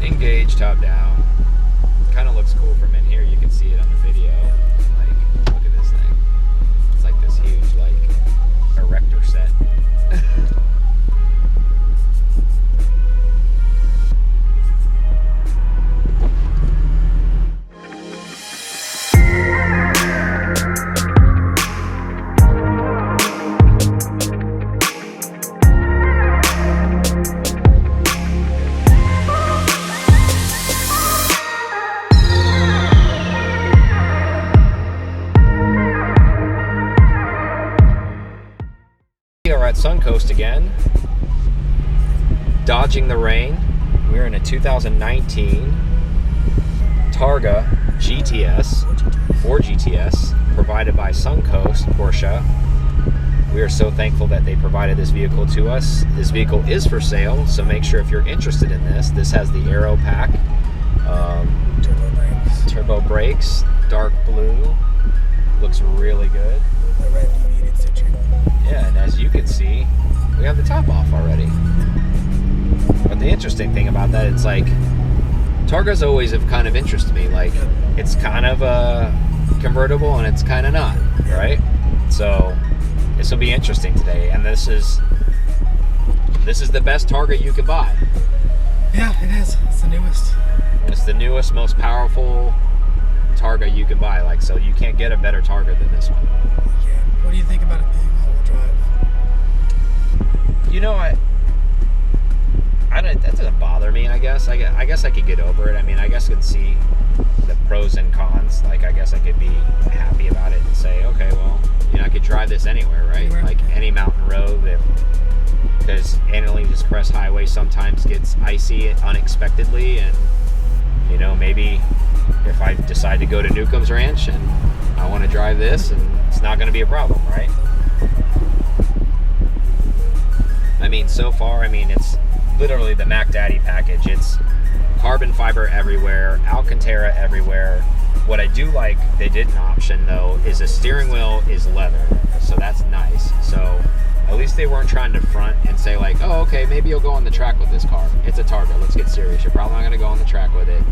Engage top down. Kind of looks cool from in here. You can see it on the video. Like, look at this thing. It's like this huge, like, erector set. At Suncoast again, dodging the rain. We're in a 2019 Targa GTS, 4 GTS, provided by Suncoast Porsche. We are so thankful that they provided this vehicle to us. This vehicle is for sale, so make sure if you're interested in this. This has the Aero Pack, turbo brakes, dark blue, looks really good. The red deviated stitching. Yeah, and as you can see, we have the top off already. But the interesting thing about that, it's like, Targas always have kind of interested me. Like, it's kind of a convertible and it's kind of not, right? So, this will be interesting today. And this is the best Targa you can buy. Yeah, it is. It's the newest. It's the newest, most powerful Targa you can buy. Like, so you can't get a better Targa than this one. Yeah. What do you think about it being all-wheel drive? You know, that doesn't bother me, I guess. I guess I could get over it. I mean, I guess I could see the pros and cons. Like, I guess I could be happy about it and say, okay, well, you know, I could drive this anywhere, right? Anywhere. Like any mountain road. Because Annalina's Crest Highway sometimes gets icy unexpectedly, and, you know, maybe if I decide to go to Newcomb's Ranch and I want to drive this, and it's not going to be a problem, right? I mean, so far, I mean, it's literally the Mac Daddy package. It's carbon fiber everywhere, Alcantara everywhere. What I do like they didn't option, though, is the steering wheel is leather, so that's nice. So at least they weren't trying to front and say like, oh, okay, maybe you'll go on the track with this car. It's a Targa, let's get serious. You're probably not going to go on the track with it.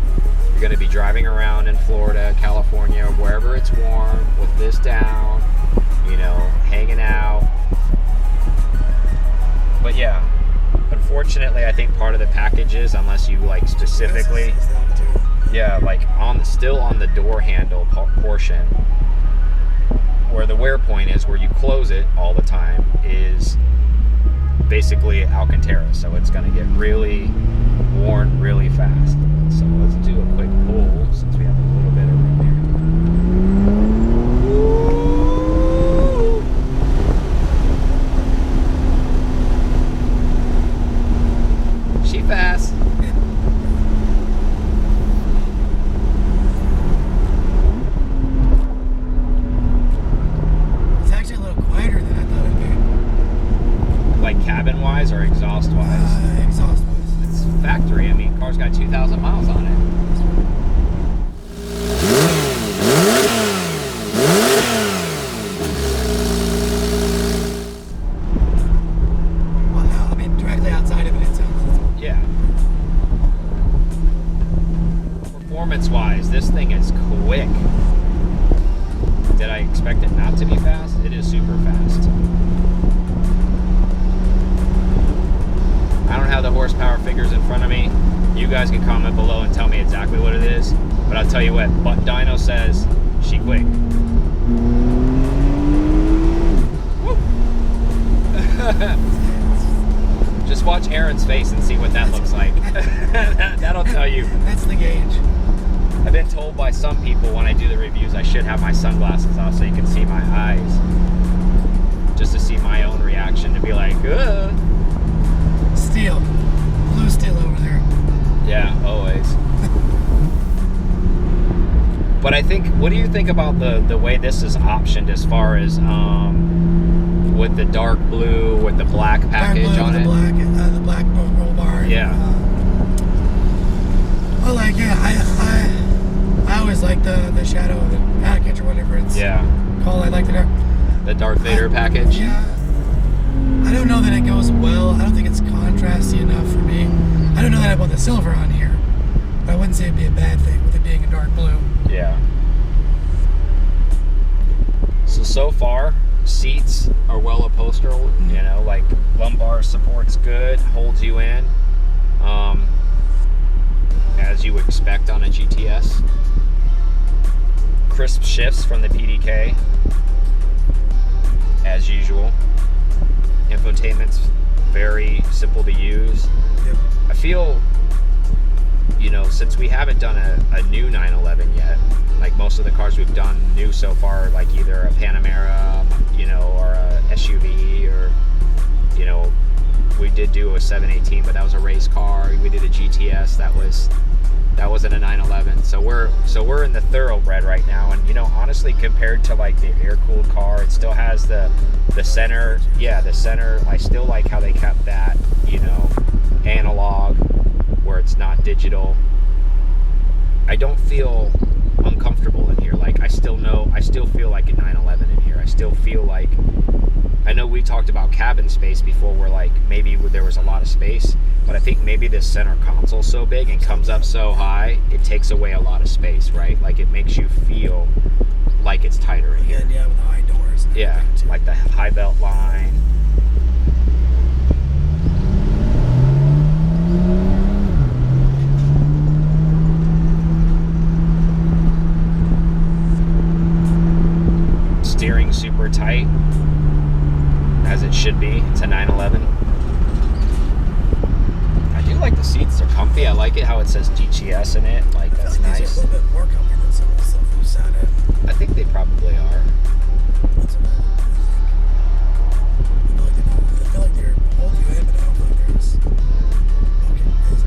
You're going to be driving around in Florida, California, wherever it's warm, with this down, you know, hanging out. But yeah, unfortunately, I think part of the package is, unless you like specifically, yeah, like still on the door handle portion, where the wear point is, where you close it all the time, is basically Alcantara. So it's going to get really worn really fast. So let's do a quick pull since we have a little bit of room here. She fast. It's actually a little quieter than I thought it'd be. Like cabin-wise or exhaust-wise? Exhaust-wise. It's factory. I mean, car's got 2,000 miles on it. Wow, I mean, directly outside of it, it sounds... Yeah. Performance-wise, this thing is quick. Did I expect it not to be fast? It is super fast. I don't have the horsepower figures in front of me. You guys can comment below and tell me exactly what it is. But I'll tell you what, Dyno says she quick. Woo. Just watch Aaron's face and see what that looks like. That'll tell you. That's the gauge. I've been told by some people when I do the reviews I should have my sunglasses off so you can see my eyes. Just to see my own reaction, to be like, ugh. Steel. Blue steel over there. Yeah, always. But I think, what do you think about the way this is optioned as far as with the dark blue, with the black package dark blue on with it? The black roll bar. Yeah. Well, like, yeah, I always like the shadow of the package or whatever it's called. I like the Darth Vader package. Yeah. I don't know that it goes well. I don't think it's contrasty enough for me. I don't know that I want the silver on here. wouldn't say it'd be a bad thing with it being a dark blue. Yeah. So far, seats are well upholstered. You know, like lumbar support's good, holds you in, as you expect on a GTS. Crisp shifts from the PDK, as usual. Infotainment's very simple to use. Yep. I feel, you know, since we haven't done a new 911 yet, like most of the cars we've done new so far, like either a Panamera, you know, or a SUV, or, you know, we did do a 718, but that was a race car. We did a GTS, that wasn't a 911. So we're in the thoroughbred right now, and you know, honestly, compared to like the air-cooled car, it still has the center. Yeah, the center. I still like how they kept that, you know, analog, where it's not digital. I don't feel uncomfortable in here. Like I still feel like a 911 in here. I still feel like, I know we talked about cabin space before, where like maybe there was a lot of space, but I think maybe this center console's so big and comes up so high, it takes away a lot of space, right? Like it makes you feel like it's tighter in here. Yeah, with the high doors. Yeah, like the high belt line. Steering super tight, as it should be. It's a 911. I do like the seats, they're comfy. I like it how it says GTS in it. Like, that's nice. These are a little bit more comfy than some of the stuff we've sat in. I think they probably are. What's about it? I feel like they're holding you in, but I don't feel like there's. Okay, it's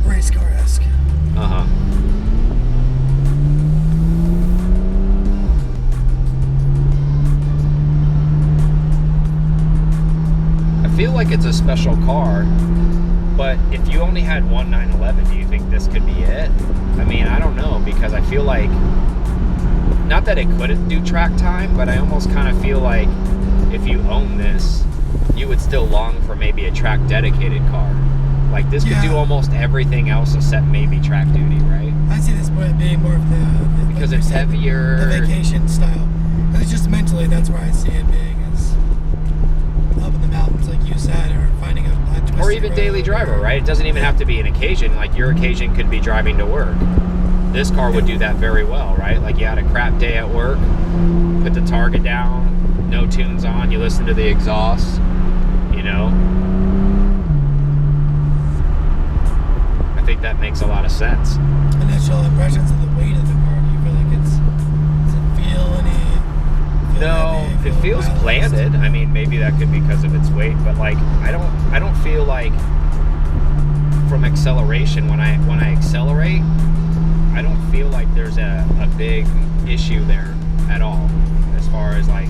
race car-esque. Uh-huh. I feel like it's a special car, but if you only had one 911, do you think this could be it? I mean, I don't know, because I feel like, not that it couldn't do track time, but I almost kind of feel like if you own this, you would still long for maybe a track dedicated car. Like this could do almost everything else except maybe track duty, right? I see this being more of the because it's heavier, the vacation style. And it's just mentally, that's where I see it being, is up in the mountains, like you said, or finding a twisted or even road, daily driver, right? It doesn't even have to be an occasion. Like your occasion could be driving to work. This car would do that very well, right? Like you had a crap day at work, put the Targa down, no tunes on, you listen to the exhaust, you know. I think that makes a lot of sense. Initial impressions of the weight of the car. Do you feel like does it feel any? No, it feels planted. I mean, maybe that could be because of its weight, but like I don't feel like from acceleration when I accelerate, I don't feel like there's a big issue there at all. As far as like,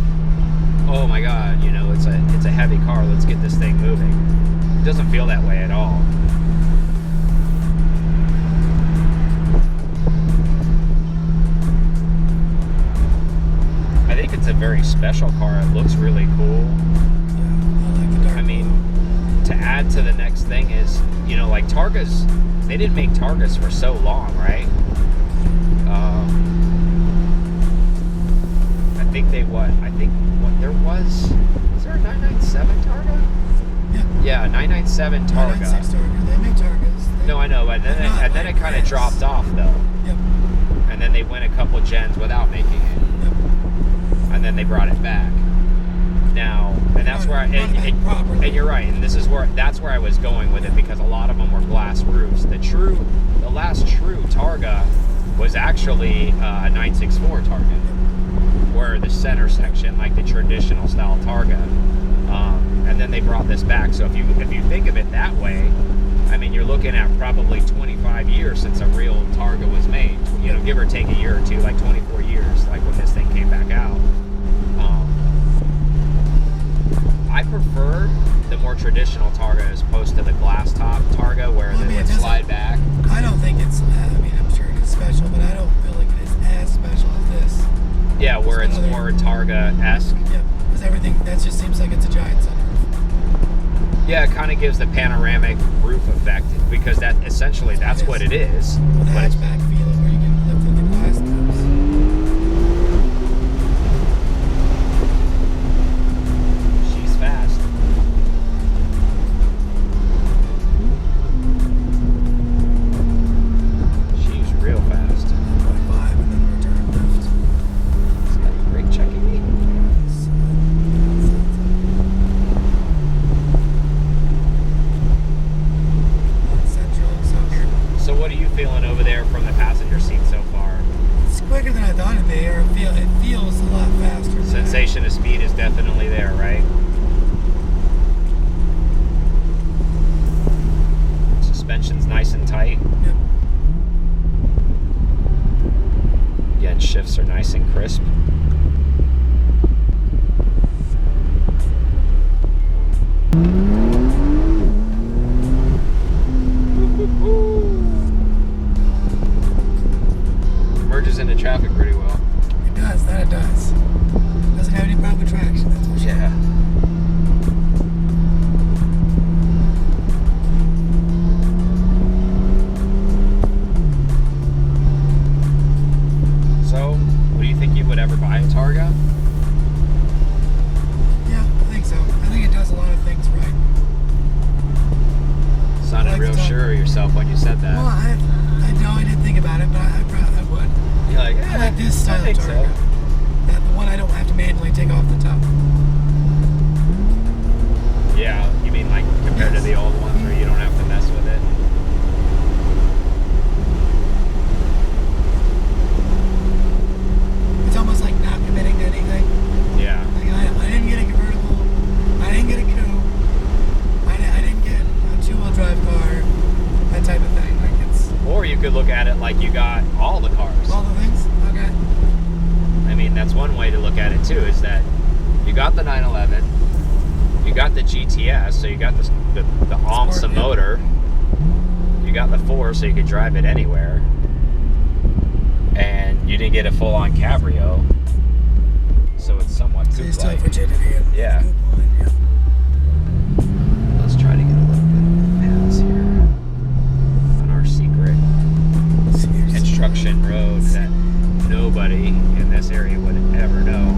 oh my God, you know, it's a heavy car, let's get this thing moving. It doesn't feel that way at all. I think it's a very special car. It looks really cool. Yeah, I like the dark. I mean, to add to the next thing is, you know, like Targas, they didn't make Targas for so long, right? I think there was there a 997 Targa? Yeah, 997 Targa. 996 Targa. They make Targas. No, I know, and then it kind of dropped off though. Yep. And then they went a couple gens without making it. Yep. And then they brought it back. Now, and that's where and you're right, and that's where I was going with it, because a lot of them were glass roofs. The last true Targa was actually a 964 Targa, where the center section, like the traditional style Targa, and then they brought this back. So if you think of it that way, I mean, you're looking at probably 25 years since a real Targa was made, you know, give or take a year or two, like 24 years, like when this thing came back out. I prefer the more traditional Targa as opposed to the glass top Targa where they would slide back. I don't think it's, I mean, I'm sure it's special, but I don't feel like it is as special as this. Yeah, where it's more Targa-esque. Yeah, because everything, that just seems like it's a giant sunroof. Yeah, it kind of gives the panoramic roof effect because that's what it is. With a But it's- hatchback feeling where you can lift up the glass tips. she's fast. She's real fast. 1.5 and then return lift. Is that brake checking me? Central, so here. So what are you feeling over there from the passenger seat so far? It's quicker than I thought it'd be, or it feels a lot faster. Sensation of speed is definitely there, right? Suspension's nice and tight. Yep. Again, shifts are nice and crisp. Merges into traffic pretty well. It does, that it does. Doesn't have any problem with traction, that's for sure. Yeah. So, what do you think you would ever buy a Targa? Yeah, I think so. I think it does a lot of things right. Sounded Like real the Targa. sure of yourself when you said that. Well, I know I didn't think about it, but I probably would. You're like, I like this style of think Targa. so. That the one I don't have to manually take off the top. Yeah, you mean like compared to the old ones where you don't have to mess with it? It's almost like not committing to anything. Yeah. Like I didn't get a convertible. I didn't get a coupe. I didn't get a two-wheel drive car. That type of thing. Like it's Or you could look at it like you got all the cars. all the things. Okay. I mean, that's one way to look at it too, is that you got the 911, you got the GTS, so you got the AMSA Sport, yeah. motor, you got the 4, so you could drive it anywhere, and you didn't get a full-on cabrio, so it's somewhat So you still have coupe-like. rigidity. And Yeah. coupe line, yeah. Let's try to get a little bit of pass here on our secret Seriously. construction road that nobody in this area would ever know.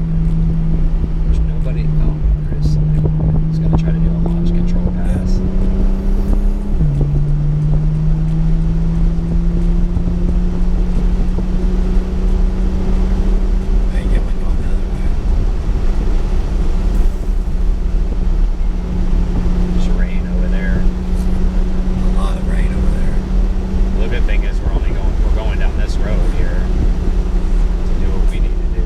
There's nobody. Oh, there is somebody. He's gonna try to do a launch control pass. I get one going the other way. There's rain over there. A lot of rain over there. The good thing is we're going down this road here to do what we need to do.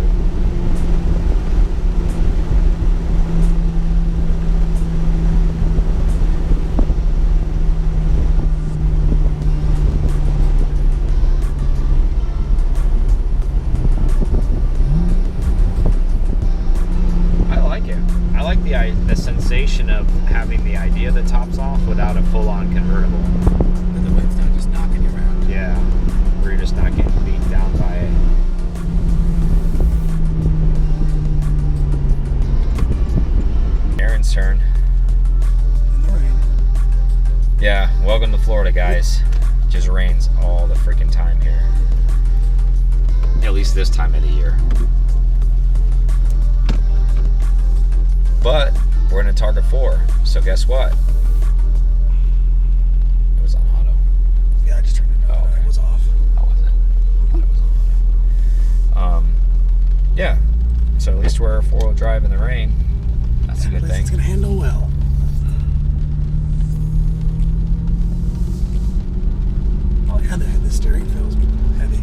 I like it. I like the sensation of having the idea that tops off without a full-on convertible. But the wind's not just knocking you around. Yeah, where you're just not getting beat down by it. Aaron's turn. In the rain. Yeah, welcome to Florida, guys. Just rains all the freaking time here. At least this time of the year. But we're in a Targa 4, so guess what? It was on auto. Yeah, I just turned it on. Oh, okay. It was off. How was it? I thought it was on auto. Yeah. So at least we're four-wheel drive in the rain. That's a good thing. It's gonna handle well. steering feels heavy.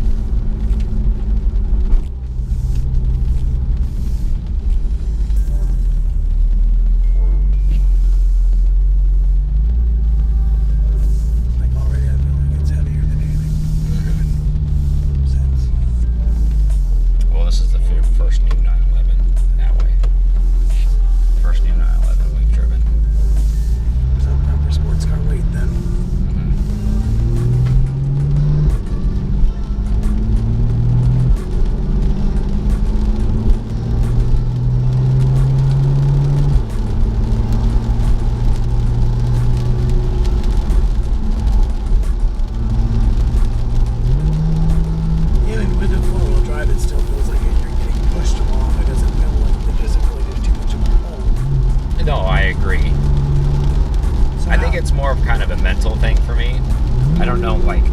Like already I feel like it's heavier than anything driven since. Well, this is the first new 911 that way. First new 911 we've driven. Is that proper sports car weight then? Even with a four-wheel drive, it still feels like you're getting pushed along. It doesn't feel like physically there's too much of a pull. No, I agree. So I think it's more of kind of a mental thing for me. I don't know, like,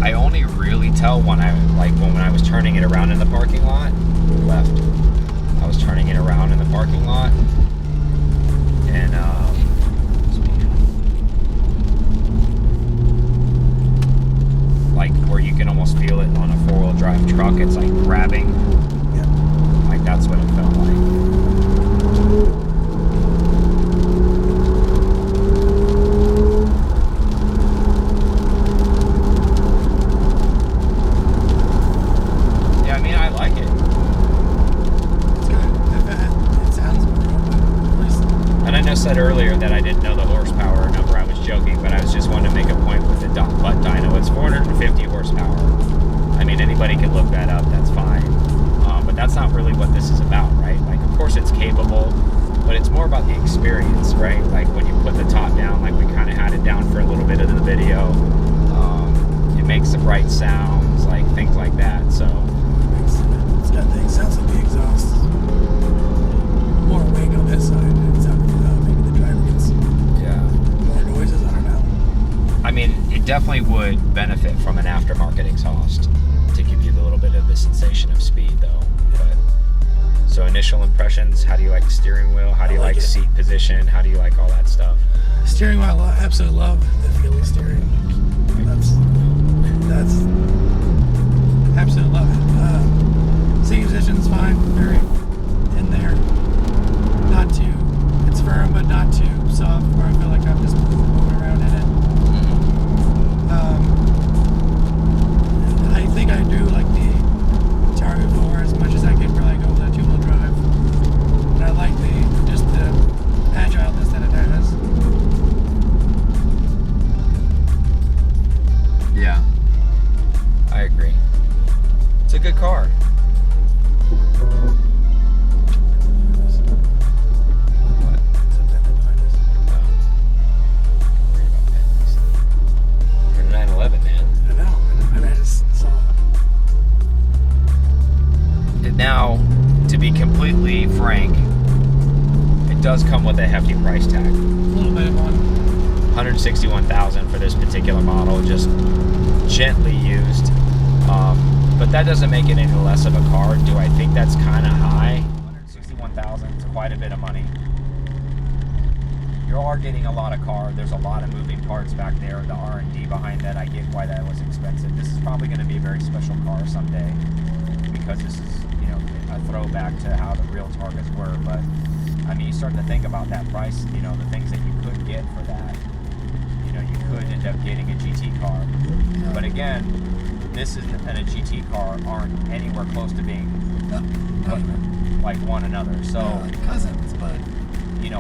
I only really tell when I was turning it around in the parking lot, left. I was turning it around in the parking lot, and like where you can almost feel it on a four-wheel drive truck. It's like grabbing. Yeah. Like that's what it felt like. Yeah, I mean, I like it. It's good. It sounds more open, at least. And I just said earlier that I didn't know the horsepower number. I was joking, but I was just wanting to make a point with the butt dyno. It's 450 horsepower. I mean, anybody can look that up. That's fine. But that's not really what this is about, right? Like, of course, it's capable, but it's more about the experience, right? Like when you put the top down, like we kind of had it down for a little bit of the video. It makes the bright sounds, like things like that. So It's got the sounds like the exhaust. More wake on this side. It sounds maybe the driver gets more noises. I don't know. I mean, it definitely would benefit from an aftermarket exhaust to give you a little bit of the sensation of speed, though. But so initial impressions, how do you like the steering wheel? How do you I like like it. seat position? How do you like all that stuff? Steering wheel, I absolutely love the feely steering. That's absolutely love it. Seat position's fine, very in there. Not too, it's firm, but not too soft where I feel like I'm just moving around in it. I think I do like the Targa 4 as much as I can really go with that two-wheel drive. And I like just the agileness that it has. Yeah, I agree. It's a good car. What? Worry about pennies. For 911, man. I know. I just saw it. And now, to be completely frank, it does come with a hefty price tag. A little bit of one. $161,000 for this particular model, just gently used. But that doesn't make it any less of a car. Do I think that's kind of high? $161,000 is quite a bit of money. You are getting a lot of car. There's a lot of moving parts back there. The R&D behind that, I get why that was expensive. This is probably going to be a very special car someday because this is, a throwback to how the real Targas were. But I mean, you start to think about that price. The things that you could get for that. You could end up getting a GT car. But again, this and a GT car aren't anywhere close to being like one another. So like cousins, but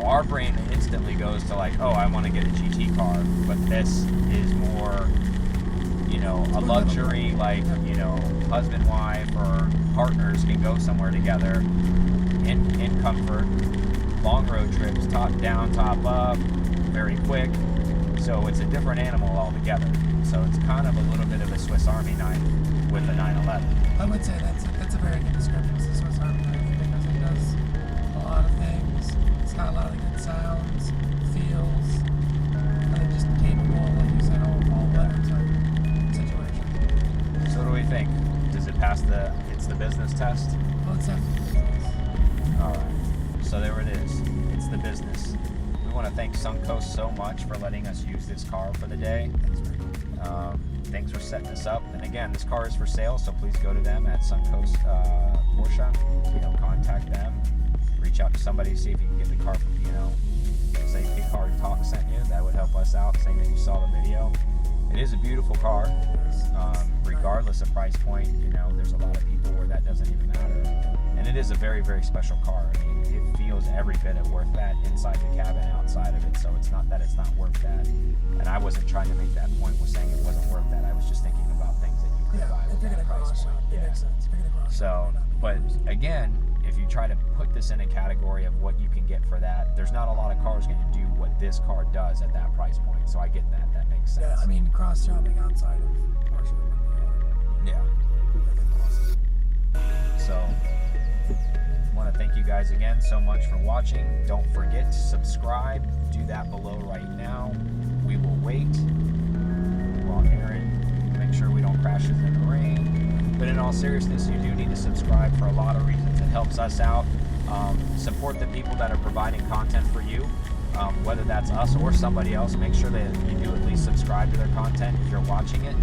our brain instantly goes to like, oh, I want to get a GT car, but this is more, a luxury, like, husband, wife, or partners can go somewhere together in comfort, long road trips, top down, top up, very quick. So it's a different animal altogether. So it's kind of a little bit of a Swiss Army knife with the 911. I would say that's a very good description. It's the Swiss Army knife because it does a lot of things. It's got a lot of good sounds, feels, and just capable, like you said, all weather type situation. So what do we think? Does it pass it's the business test? Well, it's definitely. All right. So there it is. It's the business. We want to thank Suncoast so much for letting us use this car for the day. Thanks thanks for setting this up. And again, this car is for sale, so please go to them at Suncoast Porsche. Contact them, reach out to somebody, see if you can get the car from, say Car Talk sent you. That would help us out, saying that you saw the video. It is a beautiful car, regardless of price point. There's a lot of people where that doesn't even matter. And it is a very, very special car. I mean, it feels every bit of worth that inside the cabin, outside of it. So it's not that it's not worth that. And I wasn't trying to make that point with saying it wasn't worth that. I was just thinking about things that you could buy with that price point. It makes sense. So, but again, if you try to put this in a category of what you can get for that, there's not a lot of cars going to do what this car does at that price point. So I get that. That makes sense. Yeah, I mean, cross shopping outside of Porsche wouldn't be hard. Yeah. That's awesome. So, I want to thank you guys again so much for watching. Don't forget to subscribe. Do that below right now. We will wait while Aaron make sure we don't crash into the rain. But in all seriousness, you do need to subscribe for a lot of reasons. It helps us out. Support the people that are providing content for you, whether that's us or somebody else. Make sure that you do at least subscribe to their content if you're watching it.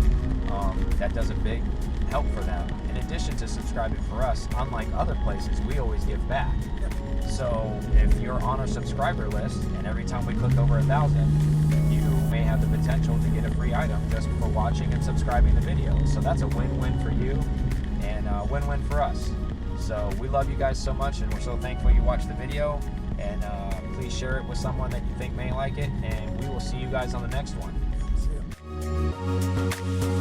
That does a big help for them. In addition to subscribing for us, unlike other places, we always give back. So if you're on our subscriber list and every time we click over 1,000, you may have the potential to get a free item just for watching and subscribing the video. So that's a win-win for you and a win-win for us. So we love you guys so much, and we're so thankful you watched the video. And please share it with someone that you think may like it, and we will see you guys on the next one. See ya.